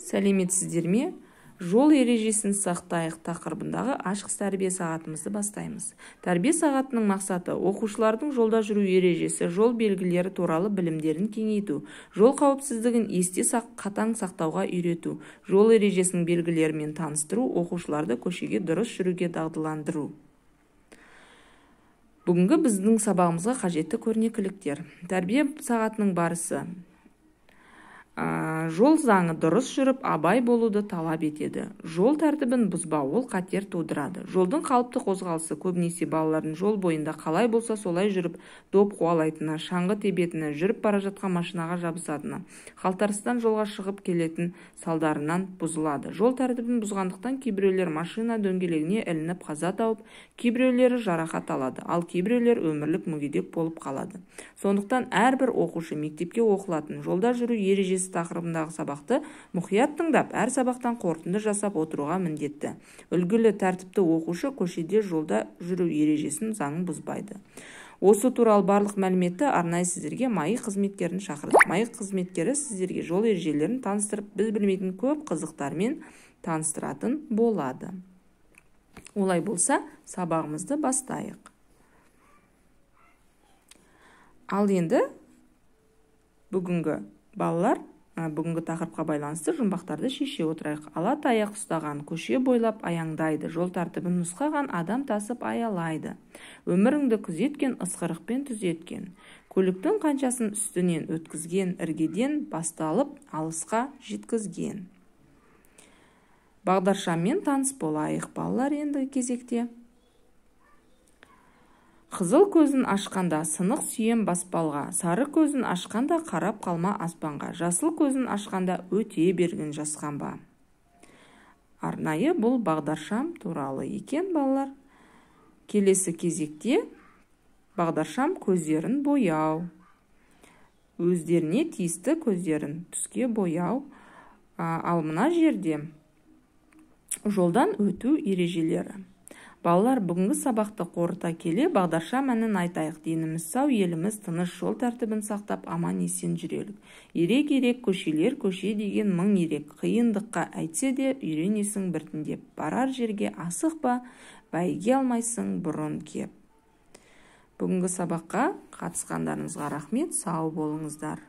Сәлеметсіздер ме? Жол ережесін сақтайық тақырыбындағы ашық тәрбие сағатымызды бастаймыз. Тәрбие сағатының мақсаты оқушылардың жолда жүру ережесі, жол белгілері туралы білімдерін кеңейту, жол қауіпсіздігін қатаң сақтауға үйрету, жол ережесінің белгілерімен таныстыру, оқушыларды көшеге дұрыс жүруге дағдыландыру. Бүгінгі біздің сабағымызға қажетті көрнекіліктер. Тәрбие сағатының барысы. Жол заңы дұрыс жүріп, абай болуды талап етеді. Жол тәртібін бұзбау, ол қатер тудырады. Жолдың қалыпты қозғалысы көбінесе балалардың жол бойында қалай болса солай жүріп, доп қуалайтыны, шаңғы тебетіні, жүріп бара жатқан машинаға жабысатыны, қалтарыстан жолға шығып келетін салдарынан бұзылады. Жол тәртібін бұзғандықтан кейбіреулер машина дөңгелегіне ілініп қаза тауып, кейбіреулері жарақат алады, ал кейбіреулер өмірлік мүгедек болып қалады. Сондықтан әрбір оқушы мектепке оқылатын жолда жүру ережесі тақырыбындағы сабақты мұқият тыңдап, әр сабақтан қорытынды жасап отыруға міндетті. Үлгілі тәртіпті оқушы көшеде жолда жүру ережесін заңын бұзбайды. Осы туралы барлық мәліметті арнайы сіздерге МАИ қызметкерін шақырды. МАИ қызметкері сіздерге жол ережелерін таныстырып, біз білмейтін көп қызықтармен таныстыратын болады. Олай болса, сабағымызды бастайық. Ал енді бүгінгі тақырыпқа байланысты жұмбақтарды шеше отырайық. Ала таяқ ұстаған көше бойлап аяңдайды, жол тәртібін нұсқаған адам тасып аялайды. Өміріңді күзеткен ысқырықпен түзеткен. Көліктің қаншасын үстінен өткізген, іргеден басталып алысқа жеткізген. Бағдаршаммен таныс болайық, балалар енді кезекте. Қызыл көзін ашқанда сынық сүйем баспалға, сары көзін ашқанда қарап қалма аспанға, жасыл көзін ашқанда өте берген жасқанба. Арнайы бұл бағдаршам туралы екен, балалар. Келесі кезекте бағдаршам көздерін бояу. Өздеріне тиісті көздерін түске бояу. Ал мына жерде жолдан өту ережелері. Балалар, бүгінгі сабақты қорыта келе бағдаршам әнін айтайық. Деніміз сау, еліміз тыныш, жол тәртібін сақтап аман есен жүрелік. Ерек көшелер, көше деген мың ерек. Қиындыққа әйтсе де үйренесің біртіндеп. Барар жерге асықпа, бәйге алмайсың бұрын кеп. Бүгінгі сабаққа қатысқандарыңызға рахмет, сау болыңыздар.